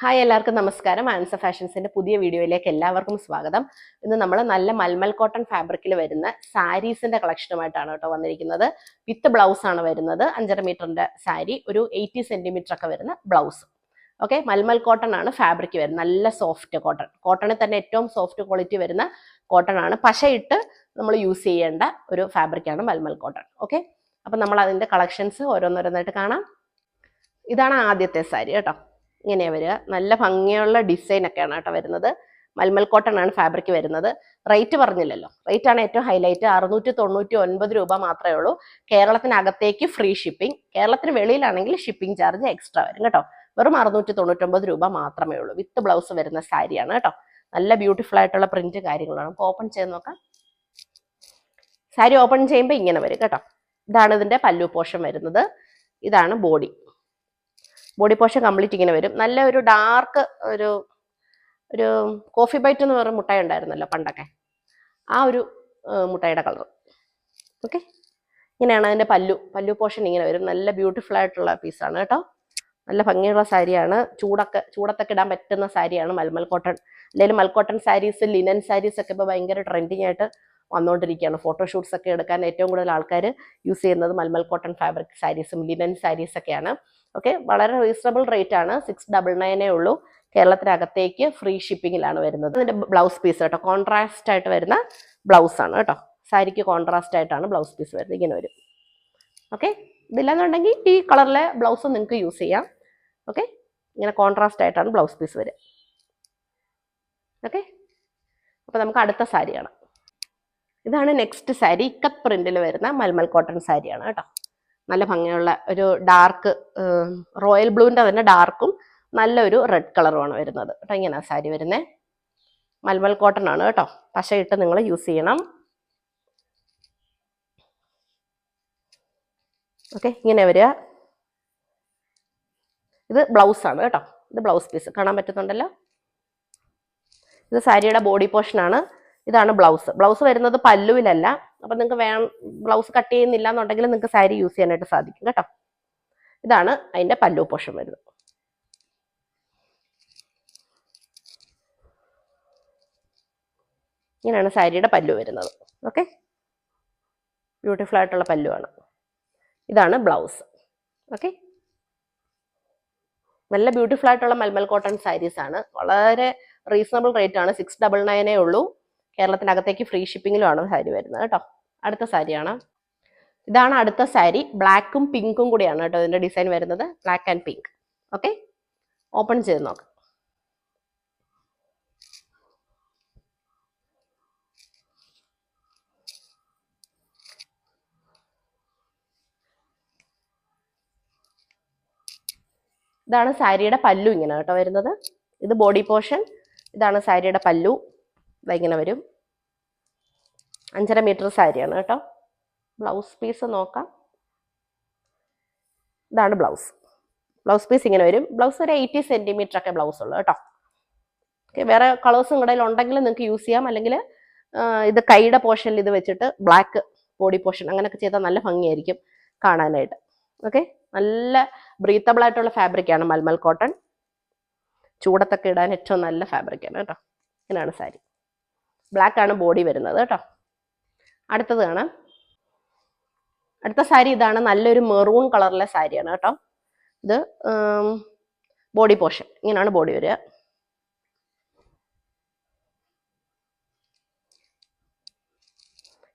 Hi എല്ലാവർക്കും നമസ്കാരം. Answer ഫാഷൻസിന്റെ പുതിയ വീഡിയോയിലേക്ക് എല്ലാവർക്കും സ്വാഗതം. ഇന്ന് നമ്മൾ നല്ല മൽമൽ കോട്ടൺ ഫാബ്രിക്കിൽ വരുന്ന സാരീസിന്റെ കളക്ഷനുമായിട്ടാണ് കേട്ടോ വന്നിരിക്കുന്നത്. വിത്ത് ബ്ലൗസ് ആണ് വരുന്നത്. 5.5 മീറ്ററിന്റെ സാരി, ഒരു 80 സെന്റിമീറ്റർ ഒക്കെ വരുന്ന ബ്ലൗസ്. ഓക്കെ, മൽമൽ കോട്ടൺ ആണ് ഫാബ്രിക് വരുന്നത്. നല്ല സോഫ്റ്റ് കോട്ടൺ, കോട്ടണിൽ തന്നെ ഏറ്റവും സോഫ്റ്റ് ക്വാളിറ്റി വരുന്ന കോട്ടൺ ആണ്. പശയിട്ട് നമ്മൾ യൂസ് ചെയ്യേണ്ട ഒരു ഫാബ്രിക്കാണ് മൽമൽ കോട്ടൺ. ഓക്കെ, അപ്പൊ നമ്മൾ അതിന്റെ കളക്ഷൻസ് ഓരോന്നോരോന്നായിട്ട് കാണാം. ഇതാണ് ആദ്യത്തെ സാരി കേട്ടോ. ഇങ്ങനെയാണ് വരിക. നല്ല ഭംഗിയുള്ള ഡിസൈൻ ഒക്കെയാണ് കേട്ടോ വരുന്നത്. മൽമൽ കോട്ടൺ ആണ് ഫാബ്രിക് വരുന്നത്. റേറ്റ് പറഞ്ഞില്ലല്ലോ, റേറ്റ് ആണ് ഏറ്റവും ഹൈലൈറ്റ്. 699 രൂപ മാത്രമേ ഉള്ളൂ. കേരളത്തിനകത്തേക്ക് ഫ്രീ ഷിപ്പിംഗ്, കേരളത്തിന് വെളിയിലാണെങ്കിൽ ഷിപ്പിംഗ് ചാർജ് എക്സ്ട്രാ വരും കേട്ടോ. വെറും 699 രൂപ മാത്രമേ ഉള്ളൂ. വിത്ത് ബ്ലൗസ് വരുന്ന സാരിയാണ് കേട്ടോ. നല്ല ബ്യൂട്ടിഫുൾ ആയിട്ടുള്ള പ്രിന്റ് കാര്യങ്ങളാണ്. നമുക്ക് ഓപ്പൺ ചെയ്ത് നോക്കാം. സാരി ഓപ്പൺ ചെയ്യുമ്പോൾ ഇങ്ങനെ വരും കേട്ടോ. ഇതാണ് ഇതിന്റെ പല്ലു പോർഷൻ വരുന്നത്. ഇതാണ് ബോഡി പോർഷൻ കംപ്ലീറ്റ് ഇങ്ങനെ വരും. നല്ല ഒരു ഡാർക്ക് ഒരു കോഫി ബൈറ്റ് എന്ന് പറയുന്ന മുട്ടായി ഉണ്ടായിരുന്നല്ലോ പണ്ടൊക്കെ, ആ ഒരു മുട്ടായിയുടെ കളർ. ഓക്കെ, ഇങ്ങനെയാണ് അതിന്റെ പല്ലു പോർഷൻ ഇങ്ങനെ വരും. നല്ല ബ്യൂട്ടിഫുൾ ആയിട്ടുള്ള പീസാണ് കേട്ടോ. നല്ല ഭംഗിയുള്ള സാരിയാണ്. ചൂടത്തൊക്കെ ഇടാൻ പറ്റുന്ന സാരിയാണ് മൽമൽ കോട്ടൺ. അല്ലെങ്കിൽ മൽക്കോട്ടൺ സാരീസ്, ലിനൻ സാരീസ് ഒക്കെ ഇപ്പോൾ ഭയങ്കര ട്രെൻഡിങ് ആയിട്ട് വന്നുകൊണ്ടിരിക്കുകയാണ്. ഫോട്ടോഷൂട്ട്സ് ഒക്കെ എടുക്കാൻ ഏറ്റവും കൂടുതൽ ആൾക്കാർ യൂസ് ചെയ്യുന്നത് മൽമൽ കോട്ടൺ ഫാബ്രിക് സാരീസും ലിനൻ സാരീസ് ഒക്കെയാണ്. ഓക്കെ, വളരെ റീസണബിൾ റേറ്റ് ആണ്. 699 ഉള്ളൂ. കേരളത്തിനകത്തേക്ക് ഫ്രീ ഷിപ്പിങ്ങിലാണ് വരുന്നത്. ഇതിന്റെ ബ്ലൗസ് പീസ് കേട്ടോ, കോൺട്രാസ്റ്റ് ആയിട്ട് വരുന്ന ബ്ലൗസ് ആണ് കേട്ടോ. സാരിക്ക് കോൺട്രാസ്റ്റ് ആയിട്ടാണ് ബ്ലൗസ് പീസ് വരുന്നത്. ഇങ്ങനെ വരും. ഓക്കെ, ഇതില്ലെന്നുണ്ടെങ്കിൽ ഈ കളറിലെ ബ്ലൗസ് നിങ്ങൾക്ക് യൂസ് ചെയ്യാം. ഓക്കെ, ഇങ്ങനെ കോൺട്രാസ്റ്റ് ആയിട്ടാണ് ബ്ലൗസ് പീസ് വരിക. ഓക്കെ, അപ്പൊ നമുക്ക് അടുത്ത സാരി കാണാം. ഇതാണ് നെക്സ്റ്റ് സാരി. ഇക്കത്ത് പ്രിന്റിൽ വരുന്ന മൽമൽ കോട്ടൺ സാരിയാണ് കേട്ടോ. നല്ല ഭംഗിയുള്ള ഒരു ഡാർക്ക് റോയൽ ബ്ലൂവിന്റെ തന്നെ ഡാർക്കും നല്ലൊരു റെഡ് കളറുമാണ് വരുന്നത് കേട്ടോ. ഇങ്ങനെയാണ് സാരി വരുന്നത്. മൽമൽ കോട്ടൺ ആണ് കേട്ടോ. പശയിട്ട് നിങ്ങൾ യൂസ് ചെയ്യണം. ഓക്കെ, ഇങ്ങനെ വരിക. ഇത് ബ്ലൗസ് ആണ് കേട്ടോ. ഇത് ബ്ലൗസ് പീസ് കാണാൻ പറ്റുന്നുണ്ടല്ലോ. ഇത് സാരിയുടെ ബോഡി പോർഷൻ ആണ്. ഇതാണ് ബ്ലൗസ് വരുന്നത് പല്ലുവിലല്ല. അപ്പൊ നിങ്ങൾക്ക് ബ്ലൗസ് കട്ട് ചെയ്യുന്നില്ല എന്നുണ്ടെങ്കിൽ നിങ്ങൾക്ക് സാരി യൂസ് ചെയ്യാനായിട്ട് സാധിക്കും കേട്ടോ. ഇതാണ് അതിന്റെ പല്ലു പോർഷൻ വരുന്നത്. ഇങ്ങനെയാണ് സാരിയുടെ പല്ലു വരുന്നത്. ഓക്കെ, ബ്യൂട്ടിഫുൾ ആയിട്ടുള്ള പല്ലുവാണ്. ഇതാണ് ബ്ലൗസ്. ഓക്കെ, നല്ല ബ്യൂട്ടിഫുൾ ആയിട്ടുള്ള മൽമൽ കോട്ടൺ സാരീസ് ആണ്. വളരെ റീസണബിൾ റേറ്റ് ആണ്. 699 ഉള്ളൂ. കേരളത്തിനകത്തേക്ക് ഫ്രീ ഷിപ്പിങ്ങിലുമാണ് സാരി വരുന്നത് കേട്ടോ. അടുത്ത സാരിയാണ്. ഇതാണ് അടുത്ത സാരി. ബ്ലാക്കും പിങ്കും കൂടിയാണ് കേട്ടോ ഇതിന്റെ ഡിസൈൻ വരുന്നത്. Black and pink. Okay, open ചെയ്ത് നോക്കാം. ഇതാണ് സാരിയുടെ പല്ലു. ഇങ്ങനെ കേട്ടോ വരുന്നത്. ഇത് ബോഡി പോർഷൻ. ഇതാണ് സാരിയുടെ പല്ലു. ഇങ്ങനെ വരും. 5.5 മീറ്റർ സാരിയാണ് കേട്ടോ. ബ്ലൗസ് പീസ് നോക്കാം. ഇതാണ് ബ്ലൗസ് പീസ് ഇങ്ങനെ വരും. ബ്ലൗസ് ഒരു 80 സെന്റിമീറ്റർ ഒക്കെ ബ്ലൗസ് ഉള്ളു കേട്ടോ. ഓക്കെ, വേറെ കളേഴ്സും കടയിൽ ഉണ്ടെങ്കിൽ നിങ്ങൾക്ക് യൂസ് ചെയ്യാം. അല്ലെങ്കിൽ ഇത് കൈയുടെ പോർഷനിൽ ഇത് വെച്ചിട്ട് ബ്ലാക്ക് ബോഡി പോർഷൻ അങ്ങനെയൊക്കെ ചെയ്താൽ നല്ല ഭംഗിയായിരിക്കും കാണാനായിട്ട്. ഓക്കെ, നല്ല ബ്രീത്തബിൾ ആയിട്ടുള്ള ഫാബ്രിക്കാണ് മൽമൽ കോട്ടൺ. ചൂടത്തൊക്കെ ഇടാൻ ഏറ്റവും നല്ല ഫാബ്രിക്കാണ് കേട്ടോ. ഇങ്ങനെയാണ് സാരി. ബ്ലാക്ക് ആണ് ബോഡി വരുന്നത് കേട്ടോ. അടുത്തത് കാണാം. അടുത്ത സാരി ഇതാണ്. നല്ലൊരു മെറൂൺ കളറിലെ സാരിയാണ് കേട്ടോ. ഇത് ബോഡി പോർഷൻ. ഇങ്ങനെയാണ് ബോഡി വരിക.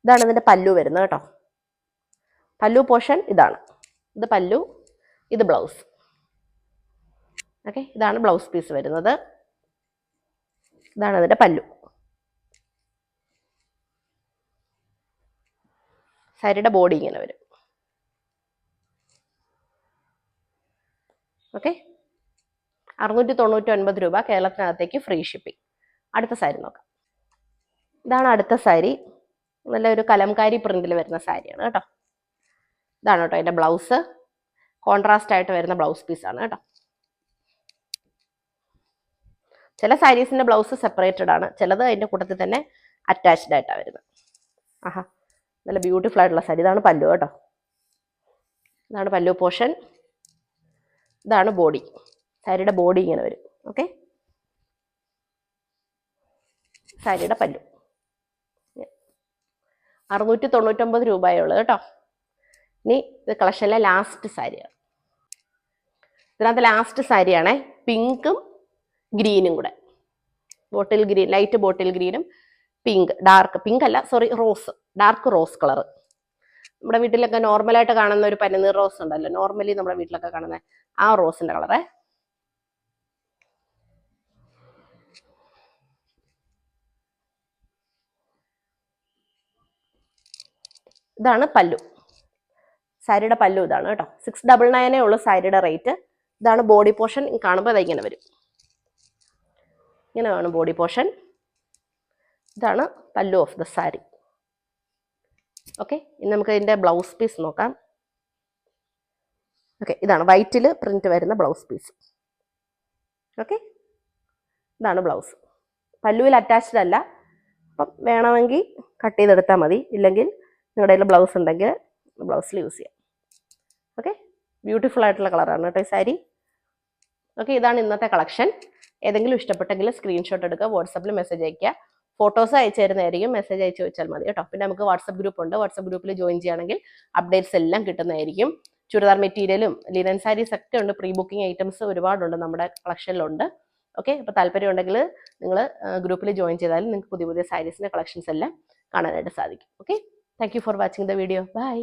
ഇതാണ് ഇതിന്റെ പല്ലു വരുന്നത് കേട്ടോ. പല്ലു പോർഷൻ ഇതാണ്. ഇത് പല്ലു, ഇത് ബ്ലൗസ്. ഓക്കെ, ഇതാണ് ബ്ലൗസ് പീസ് വരുന്നത്. ഇതാണ് അതിന്റെ പല്ലു. സാരിയുടെ ബോഡി ഇങ്ങനെ വരും. ഓക്കെ, 699 രൂപ. കേരളത്തിനകത്തേക്ക് ഫ്രീ ഷിപ്പിംഗ്. അടുത്ത സാരി നോക്കാം. ഇതാണ് അടുത്ത സാരി. നല്ലൊരു കലംകാരി പ്രിന്റിൽ വരുന്ന സാരിയാണ് കേട്ടോ. ഇതാണ് കേട്ടോ അതിന്റെ ബ്ലൗസ്. കോൺട്രാസ്റ്റ് ആയിട്ട് വരുന്ന ബ്ലൗസ് പീസാണ് കേട്ടോ. ചില സാരീസിന്റെ ബ്ലൗസ് സെപ്പറേറ്റഡ് ആണ്, ചിലത് അതിന്റെ കൂട്ടത്തിൽ തന്നെ അറ്റാച്ച്ഡ് ആയിട്ടാണ് വരുന്നത്. ആഹാ, നല്ല ബ്യൂട്ടിഫുൾ ആയിട്ടുള്ള സാരി. ഇതാണ് പല്ലു കേട്ടോ. ഇതാണ് പല്ലു പോർഷൻ. ഇതാണ് ബോഡി. സാരിയുടെ ബോഡി ഇങ്ങനെ വരും. ഓക്കെ, സാരിയുടെ പല്ലു 699 രൂപയുള്ളൂ കേട്ടോ. ഇനി ഇത് കളക്ഷനിലെ ലാസ്റ്റ് സാരിയാണ്. ഇതിനകത്ത് ലാസ്റ്റ് സാരിയാണേ, പിങ്കും ഗ്രീനും കൂടെ, ബോട്ടിൽ ഗ്രീൻ, ലൈറ്റ് ബോട്ടിൽ ഗ്രീനും പിങ്ക്, ഡാർക്ക് പിങ്ക് അല്ല sorry, rose, dark rose colour. നമ്മുടെ വീട്ടിലൊക്കെ നോർമലായിട്ട് കാണുന്ന ഒരു പനിനീർ റോസ് ഉണ്ടല്ലോ, നോർമലി നമ്മുടെ വീട്ടിലൊക്കെ കാണുന്ന ആ റോസിന്റെ കളറേ. ഇതാണ് പല്ലു, സാരിയുടെ പല്ലു ഇതാണ് കേട്ടോ. 699 ഉള്ളൂ സാരിയുടെ റേറ്റ്. ഇതാണ് ബോഡി പോർഷൻ. കാണുമ്പോൾ അത് ഇങ്ങനെ വരും, ഇങ്ങനെയാണ് ബോഡി പോർഷൻ. ഇതാണ് പല്ലു ഓഫ് ദ സാരി. ഓക്കെ, ഇനി നമുക്ക് ഇതിൻ്റെ ബ്ലൗസ് പീസ് നോക്കാം. ഓക്കെ, ഇതാണ് വൈറ്റിൽ പ്രിന്റ് വരുന്ന ബ്ലൗസ് പീസ്. ഓക്കെ, ഇതാണ് ബ്ലൗസ്. പല്ലുവിൽ അറ്റാച്ച്ഡ് അല്ല, അപ്പം വേണമെങ്കിൽ കട്ട് ചെയ്തെടുത്താൽ മതി, ഇല്ലെങ്കിൽ നിങ്ങളുടെ കയ്യിൽ ബ്ലൗസ് ഉണ്ടെങ്കിൽ ബ്ലൗസിൽ യൂസ് ചെയ്യാം. ഓക്കെ, ബ്യൂട്ടിഫുൾ ആയിട്ടുള്ള കളറാണ് കേട്ടോ ഈ സാരി. ഓക്കെ, ഇതാണ് ഇന്നത്തെ കളക്ഷൻ. ഏതെങ്കിലും ഇഷ്ടപ്പെട്ടെങ്കിൽ സ്ക്രീൻഷോട്ട് എടുക്കുക, വാട്സപ്പിൽ മെസ്സേജ് അയയ്ക്കുക. ഫോട്ടോസ് അയച്ചു തരുന്നതായിരിക്കും, മെസ്സേജ് അയച്ചു വെച്ചാൽ മതി കേട്ടോ. പിന്നെ നമുക്ക് വാട്സപ്പ് ഗ്രൂപ്പ് ഉണ്ട്, വാട്സപ്പ് ഗ്രൂപ്പിൽ ജോയിൻ ചെയ്യുകയാണെങ്കിൽ അപ്ഡേറ്റ്സ് എല്ലാം കിട്ടുന്നതായിരിക്കും. ചുരിദാർ മെറ്റീരിയലും ലിനൻ സാരീസ് ഒക്കെ ഉണ്ട്, പ്രീ ബുക്കിംഗ് ഐറ്റംസ് ഒരുപാടുണ്ട് നമ്മുടെ കളക്ഷനിലുണ്ട്. ഓക്കെ, അപ്പോൾ താല്പര്യം ഉണ്ടെങ്കിൽ നിങ്ങൾ ഗ്രൂപ്പിൽ ജോയിൻ ചെയ്താലും നിങ്ങൾക്ക് പുതിയ പുതിയ സാരീസിൻ്റെ കളക്ഷൻസ് എല്ലാം കാണാനായിട്ട് സാധിക്കും. Okay, thank you for watching the video. By.